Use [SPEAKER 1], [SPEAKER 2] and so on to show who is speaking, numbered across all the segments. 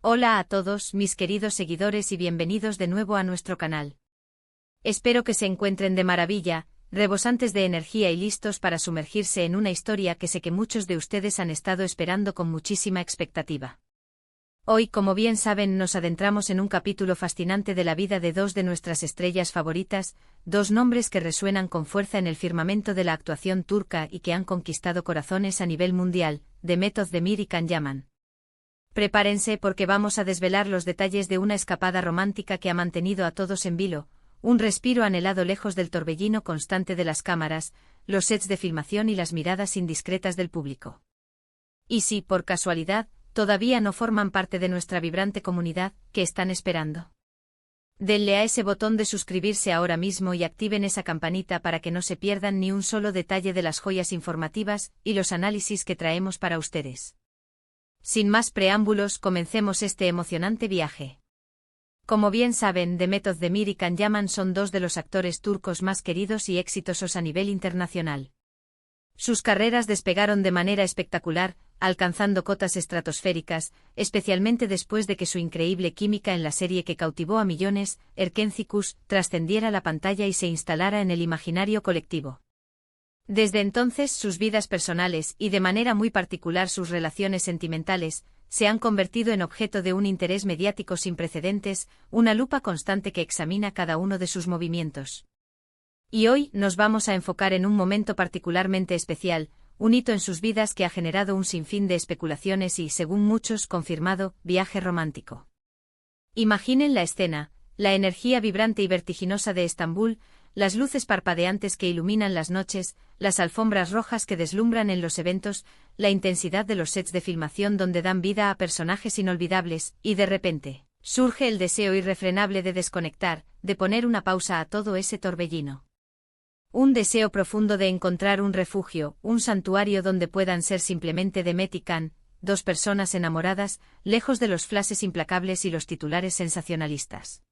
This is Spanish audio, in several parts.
[SPEAKER 1] Hola a todos, mis queridos seguidores y bienvenidos de nuevo a nuestro canal. Espero que se encuentren de maravilla, rebosantes de energía y listos para sumergirse en una historia que sé que muchos de ustedes han estado esperando con muchísima expectativa. Hoy, como bien saben, nos adentramos en un capítulo fascinante de la vida de dos de nuestras estrellas favoritas, dos nombres que resuenan con fuerza en el firmamento de la actuación turca y que han conquistado corazones a nivel mundial, Demet Özdemir y Can Yaman. Prepárense porque vamos a desvelar los detalles de una escapada romántica que ha mantenido a todos en vilo, un respiro anhelado lejos del torbellino constante de las cámaras, los sets de filmación y las miradas indiscretas del público. Y si, por casualidad, todavía no forman parte de nuestra vibrante comunidad, ¿qué están esperando? Denle a ese botón de suscribirse ahora mismo y activen esa campanita para que no se pierdan ni un solo detalle de las joyas informativas y los análisis que traemos para ustedes. Sin más preámbulos, comencemos este emocionante viaje. Como bien saben, Demet Özdemir y Can Yaman son dos de los actores turcos más queridos y exitosos a nivel internacional. Sus carreras despegaron de manera espectacular, alcanzando cotas estratosféricas, especialmente después de que su increíble química en la serie que cautivó a millones, Erkencikus, trascendiera la pantalla y se instalara en el imaginario colectivo. Desde entonces sus vidas personales y de manera muy particular sus relaciones sentimentales, se han convertido en objeto de un interés mediático sin precedentes, una lupa constante que examina cada uno de sus movimientos. Y hoy nos vamos a enfocar en un momento particularmente especial, un hito en sus vidas que ha generado un sinfín de especulaciones y, según muchos, confirmado, viaje romántico. Imaginen la escena, la energía vibrante y vertiginosa de Estambul, las luces parpadeantes que iluminan las noches, las alfombras rojas que deslumbran en los eventos, la intensidad de los sets de filmación donde dan vida a personajes inolvidables, y de repente, surge el deseo irrefrenable de desconectar, de poner una pausa a todo ese torbellino. Un deseo profundo de encontrar un refugio, un santuario donde puedan ser simplemente Demet y Can, dos personas enamoradas, lejos de los flashes implacables y los titulares sensacionalistas.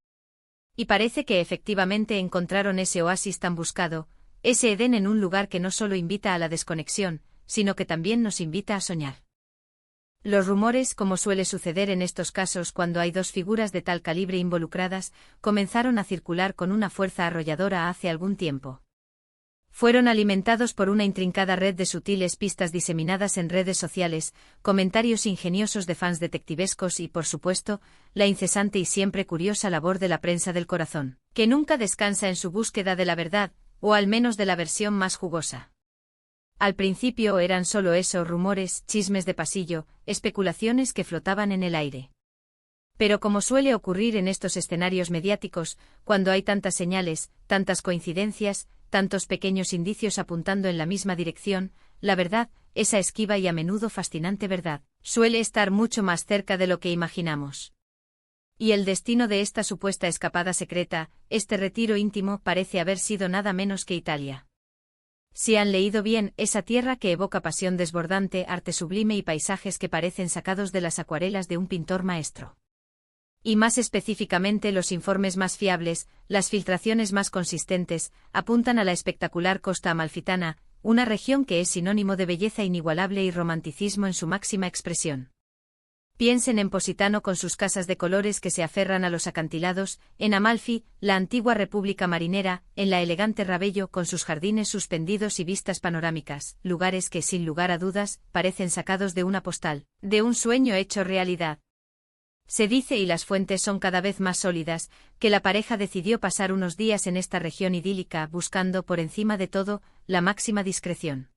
[SPEAKER 1] Y parece que efectivamente encontraron ese oasis tan buscado, ese Edén en un lugar que no solo invita a la desconexión, sino que también nos invita a soñar. Los rumores, como suele suceder en estos casos cuando hay dos figuras de tal calibre involucradas, comenzaron a circular con una fuerza arrolladora hace algún tiempo. Fueron alimentados por una intrincada red de sutiles pistas diseminadas en redes sociales, comentarios ingeniosos de fans detectivescos y, por supuesto, la incesante y siempre curiosa labor de la prensa del corazón, que nunca descansa en su búsqueda de la verdad, o al menos de la versión más jugosa. Al principio eran solo eso, rumores, chismes de pasillo, especulaciones que flotaban en el aire. Pero como suele ocurrir en estos escenarios mediáticos, cuando hay tantas señales, tantas coincidencias, tantos pequeños indicios apuntando en la misma dirección, la verdad, esa esquiva y a menudo fascinante verdad, suele estar mucho más cerca de lo que imaginamos. Y el destino de esta supuesta escapada secreta, este retiro íntimo, parece haber sido nada menos que Italia. Si han leído bien, esa tierra que evoca pasión desbordante, arte sublime y paisajes que parecen sacados de las acuarelas de un pintor maestro. Y más específicamente los informes más fiables, las filtraciones más consistentes, apuntan a la espectacular Costa Amalfitana, una región que es sinónimo de belleza inigualable y romanticismo en su máxima expresión. Piensen en Positano con sus casas de colores que se aferran a los acantilados, en Amalfi, la antigua república marinera, en la elegante Ravello con sus jardines suspendidos y vistas panorámicas, lugares que, sin lugar a dudas, parecen sacados de una postal, de un sueño hecho realidad. Se dice, y las fuentes son cada vez más sólidas, que la pareja decidió pasar unos días en esta región idílica buscando, por encima de todo, la máxima discreción.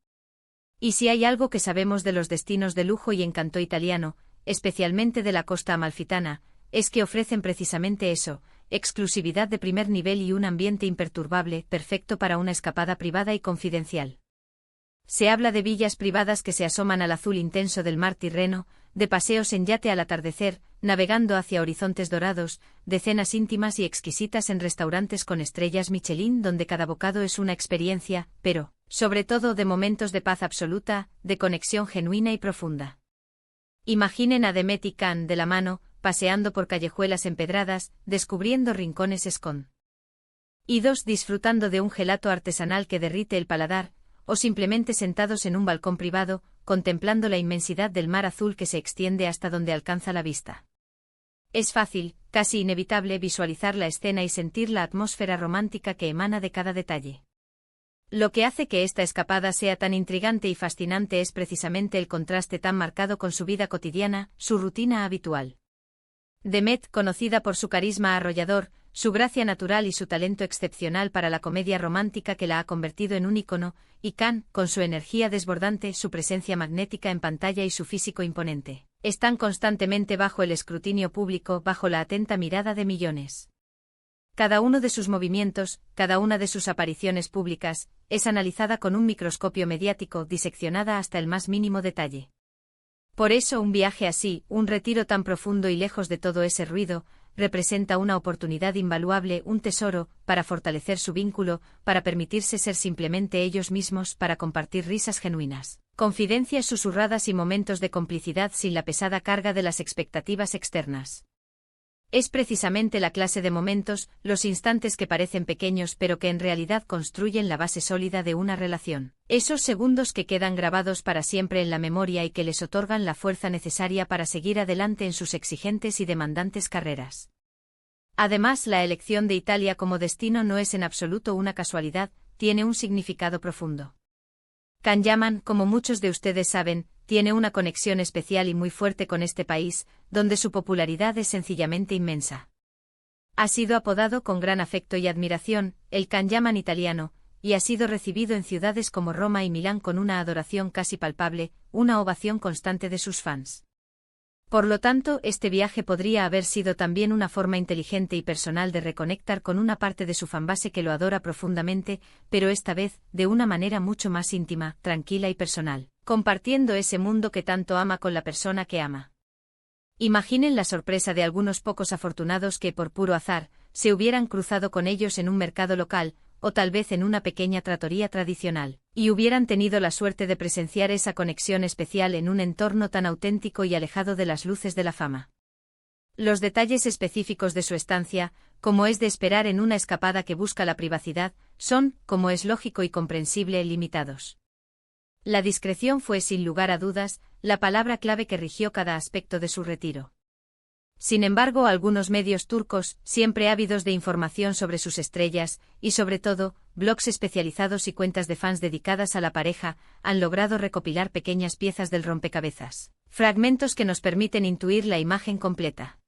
[SPEAKER 1] Y si hay algo que sabemos de los destinos de lujo y encanto italiano, especialmente de la costa amalfitana, es que ofrecen precisamente eso, exclusividad de primer nivel y un ambiente imperturbable, perfecto para una escapada privada y confidencial. Se habla de villas privadas que se asoman al azul intenso del mar Tirreno, de paseos en yate al atardecer, navegando hacia horizontes dorados, de cenas íntimas y exquisitas en restaurantes con estrellas Michelin donde cada bocado es una experiencia, pero, sobre todo, de momentos de paz absoluta, de conexión genuina y profunda. Imaginen a Demet y Can de la mano, paseando por callejuelas empedradas, descubriendo rincones escondidos, disfrutando de un gelato artesanal que derrite el paladar, o simplemente sentados en un balcón privado, contemplando la inmensidad del mar azul que se extiende hasta donde alcanza la vista. Es fácil, casi inevitable visualizar la escena y sentir la atmósfera romántica que emana de cada detalle. Lo que hace que esta escapada sea tan intrigante y fascinante es precisamente el contraste tan marcado con su vida cotidiana, su rutina habitual. Demet, conocida por su carisma arrollador, su gracia natural y su talento excepcional para la comedia romántica que la ha convertido en un ícono, y Khan, con su energía desbordante, su presencia magnética en pantalla y su físico imponente, están constantemente bajo el escrutinio público, bajo la atenta mirada de millones. Cada uno de sus movimientos, cada una de sus apariciones públicas, es analizada con un microscopio mediático, diseccionada hasta el más mínimo detalle. Por eso un viaje así, un retiro tan profundo y lejos de todo ese ruido, representa una oportunidad invaluable, un tesoro, para fortalecer su vínculo, para permitirse ser simplemente ellos mismos, para compartir risas genuinas, confidencias susurradas y momentos de complicidad sin la pesada carga de las expectativas externas. Es precisamente la clase de momentos, los instantes que parecen pequeños pero que en realidad construyen la base sólida de una relación. Esos segundos que quedan grabados para siempre en la memoria y que les otorgan la fuerza necesaria para seguir adelante en sus exigentes y demandantes carreras. Además, la elección de Italia como destino no es en absoluto una casualidad, tiene un significado profundo. Can Yaman, como muchos de ustedes saben, tiene una conexión especial y muy fuerte con este país, donde su popularidad es sencillamente inmensa. Ha sido apodado con gran afecto y admiración, el Can Yaman italiano, y ha sido recibido en ciudades como Roma y Milán con una adoración casi palpable, una ovación constante de sus fans. Por lo tanto, este viaje podría haber sido también una forma inteligente y personal de reconectar con una parte de su fanbase que lo adora profundamente, pero esta vez, de una manera mucho más íntima, tranquila y personal, compartiendo ese mundo que tanto ama con la persona que ama. Imaginen la sorpresa de algunos pocos afortunados que, por puro azar, se hubieran cruzado con ellos en un mercado local, o tal vez en una pequeña trattoria tradicional, y hubieran tenido la suerte de presenciar esa conexión especial en un entorno tan auténtico y alejado de las luces de la fama. Los detalles específicos de su estancia, como es de esperar en una escapada que busca la privacidad, son, como es lógico y comprensible, limitados. La discreción fue, sin lugar a dudas, la palabra clave que rigió cada aspecto de su retiro. Sin embargo, algunos medios turcos, siempre ávidos de información sobre sus estrellas, y sobre todo, blogs especializados y cuentas de fans dedicadas a la pareja, han logrado recopilar pequeñas piezas del rompecabezas, fragmentos que nos permiten intuir la imagen completa.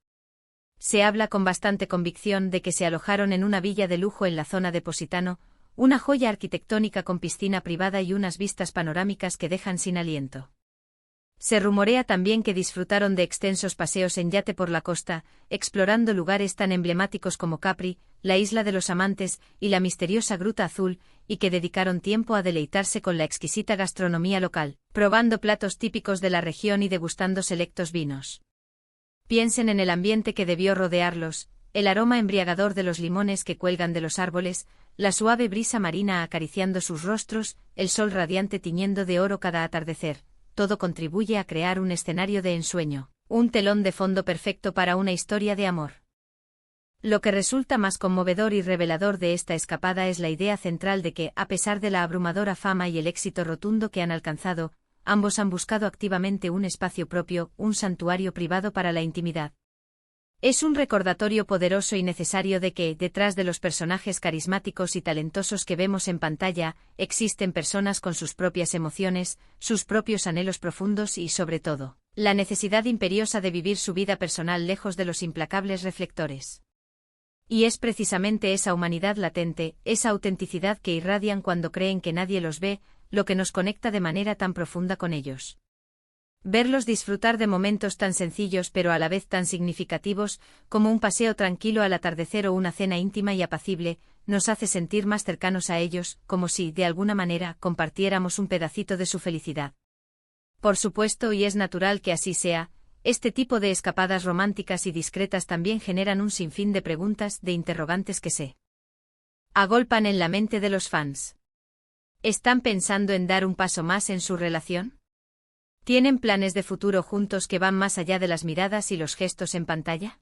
[SPEAKER 1] Se habla con bastante convicción de que se alojaron en una villa de lujo en la zona de Positano, una joya arquitectónica con piscina privada y unas vistas panorámicas que dejan sin aliento. Se rumorea también que disfrutaron de extensos paseos en yate por la costa, explorando lugares tan emblemáticos como Capri, la Isla de los Amantes y la misteriosa Gruta Azul, y que dedicaron tiempo a deleitarse con la exquisita gastronomía local, probando platos típicos de la región y degustando selectos vinos. Piensen en el ambiente que debió rodearlos, el aroma embriagador de los limones que cuelgan de los árboles, la suave brisa marina acariciando sus rostros, el sol radiante tiñendo de oro cada atardecer. Todo contribuye a crear un escenario de ensueño, un telón de fondo perfecto para una historia de amor. Lo que resulta más conmovedor y revelador de esta escapada es la idea central de que, a pesar de la abrumadora fama y el éxito rotundo que han alcanzado, ambos han buscado activamente un espacio propio, un santuario privado para la intimidad. Es un recordatorio poderoso y necesario de que, detrás de los personajes carismáticos y talentosos que vemos en pantalla, existen personas con sus propias emociones, sus propios anhelos profundos y, sobre todo, la necesidad imperiosa de vivir su vida personal lejos de los implacables reflectores. Y es precisamente esa humanidad latente, esa autenticidad que irradian cuando creen que nadie los ve, lo que nos conecta de manera tan profunda con ellos. Verlos disfrutar de momentos tan sencillos pero a la vez tan significativos, como un paseo tranquilo al atardecer o una cena íntima y apacible, nos hace sentir más cercanos a ellos, como si, de alguna manera, compartiéramos un pedacito de su felicidad. Por supuesto, y es natural que así sea, este tipo de escapadas románticas y discretas también generan un sinfín de preguntas, de interrogantes que se agolpan en la mente de los fans. ¿Están pensando en dar un paso más en su relación? ¿Tienen planes de futuro juntos que van más allá de las miradas y los gestos en pantalla?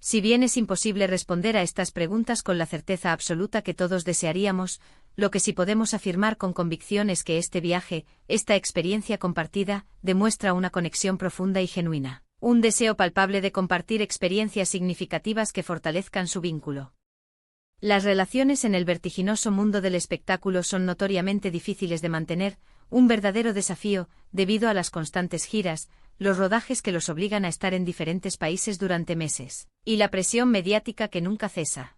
[SPEAKER 1] Si bien es imposible responder a estas preguntas con la certeza absoluta que todos desearíamos, lo que sí podemos afirmar con convicción es que este viaje, esta experiencia compartida, demuestra una conexión profunda y genuina, Un deseo palpable de compartir experiencias significativas que fortalezcan su vínculo. Las relaciones en el vertiginoso mundo del espectáculo son notoriamente difíciles de mantener, un verdadero desafío, debido a las constantes giras, los rodajes que los obligan a estar en diferentes países durante meses, y la presión mediática que nunca cesa.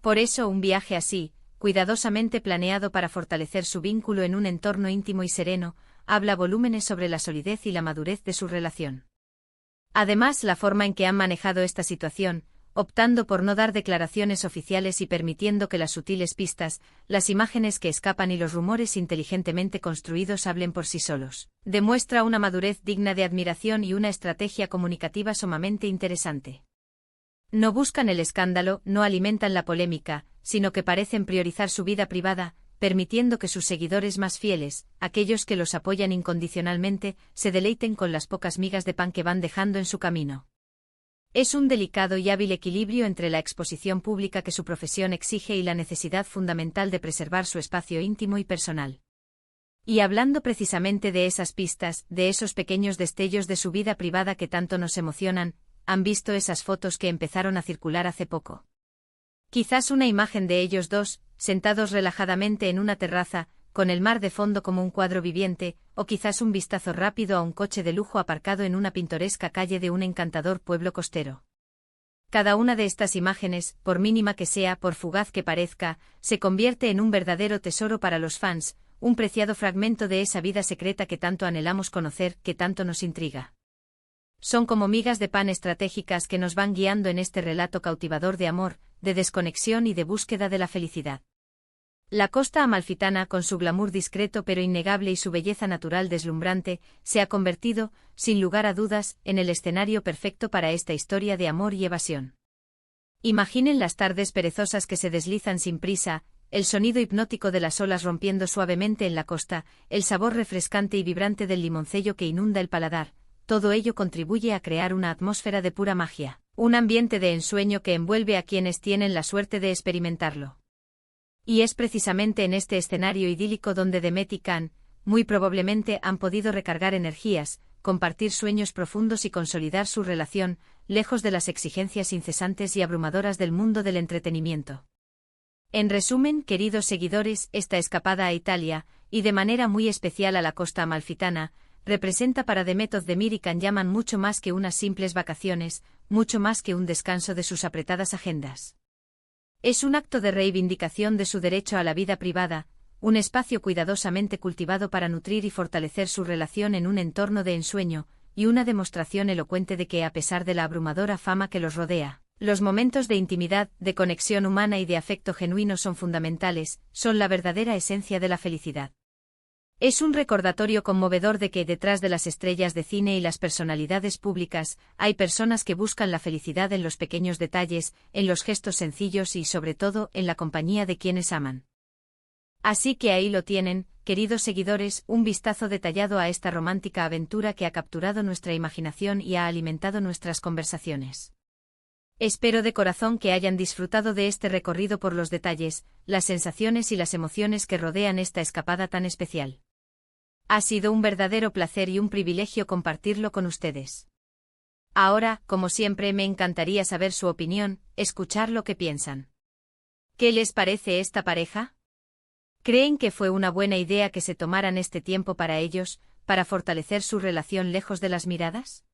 [SPEAKER 1] Por eso un viaje así, cuidadosamente planeado para fortalecer su vínculo en un entorno íntimo y sereno, habla volúmenes sobre la solidez y la madurez de su relación. Además, la forma en que han manejado esta situación, optando por no dar declaraciones oficiales y permitiendo que las sutiles pistas, las imágenes que escapan y los rumores inteligentemente construidos hablen por sí solos, demuestra una madurez digna de admiración y una estrategia comunicativa sumamente interesante. No buscan el escándalo, no alimentan la polémica, sino que parecen priorizar su vida privada, permitiendo que sus seguidores más fieles, aquellos que los apoyan incondicionalmente, se deleiten con las pocas migas de pan que van dejando en su camino. Es un delicado y hábil equilibrio entre la exposición pública que su profesión exige y la necesidad fundamental de preservar su espacio íntimo y personal. Y hablando precisamente de esas pistas, de esos pequeños destellos de su vida privada que tanto nos emocionan, ¿han visto esas fotos que empezaron a circular hace poco? Quizás una imagen de ellos dos, sentados relajadamente en una terraza, con el mar de fondo como un cuadro viviente, o quizás un vistazo rápido a un coche de lujo aparcado en una pintoresca calle de un encantador pueblo costero. Cada una de estas imágenes, por mínima que sea, por fugaz que parezca, se convierte en un verdadero tesoro para los fans, un preciado fragmento de esa vida secreta que tanto anhelamos conocer, que tanto nos intriga. Son como migas de pan estratégicas que nos van guiando en este relato cautivador de amor, de desconexión y de búsqueda de la felicidad. La costa amalfitana, con su glamour discreto pero innegable y su belleza natural deslumbrante, se ha convertido, sin lugar a dudas, en el escenario perfecto para esta historia de amor y evasión. Imaginen las tardes perezosas que se deslizan sin prisa, el sonido hipnótico de las olas rompiendo suavemente en la costa, el sabor refrescante y vibrante del limoncello que inunda el paladar. Todo ello contribuye a crear una atmósfera de pura magia, un ambiente de ensueño que envuelve a quienes tienen la suerte de experimentarlo. Y es precisamente en este escenario idílico donde Demet y Can, muy probablemente han podido recargar energías, compartir sueños profundos y consolidar su relación, lejos de las exigencias incesantes y abrumadoras del mundo del entretenimiento. En resumen, queridos seguidores, esta escapada a Italia, y de manera muy especial a la costa amalfitana, representa para Demet Özdemir y Can Yaman mucho más que unas simples vacaciones, mucho más que un descanso de sus apretadas agendas. Es un acto de reivindicación de su derecho a la vida privada, un espacio cuidadosamente cultivado para nutrir y fortalecer su relación en un entorno de ensueño, y una demostración elocuente de que a pesar de la abrumadora fama que los rodea, los momentos de intimidad, de conexión humana y de afecto genuino son fundamentales, son la verdadera esencia de la felicidad. Es un recordatorio conmovedor de que detrás de las estrellas de cine y las personalidades públicas, hay personas que buscan la felicidad en los pequeños detalles, en los gestos sencillos y sobre todo en la compañía de quienes aman. Así que ahí lo tienen, queridos seguidores, un vistazo detallado a esta romántica aventura que ha capturado nuestra imaginación y ha alimentado nuestras conversaciones. Espero de corazón que hayan disfrutado de este recorrido por los detalles, las sensaciones y las emociones que rodean esta escapada tan especial. Ha sido un verdadero placer y un privilegio compartirlo con ustedes. Ahora, como siempre, me encantaría saber su opinión, escuchar lo que piensan. ¿Qué les parece esta pareja? ¿Creen que fue una buena idea que se tomaran este tiempo para ellos, para fortalecer su relación lejos de las miradas?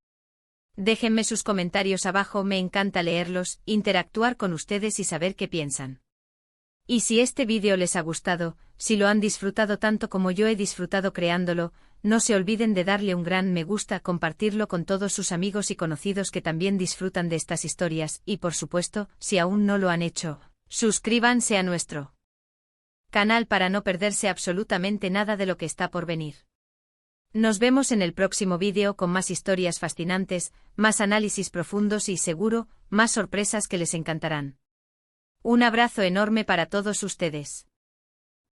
[SPEAKER 1] Déjenme sus comentarios abajo, me encanta leerlos, interactuar con ustedes y saber qué piensan. Y si este vídeo les ha gustado, si lo han disfrutado tanto como yo he disfrutado creándolo, no se olviden de darle un gran me gusta, compartirlo con todos sus amigos y conocidos que también disfrutan de estas historias, y por supuesto, si aún no lo han hecho, suscríbanse a nuestro canal para no perderse absolutamente nada de lo que está por venir. Nos vemos en el próximo vídeo con más historias fascinantes, más análisis profundos y seguro, más sorpresas que les encantarán. Un abrazo enorme para todos ustedes.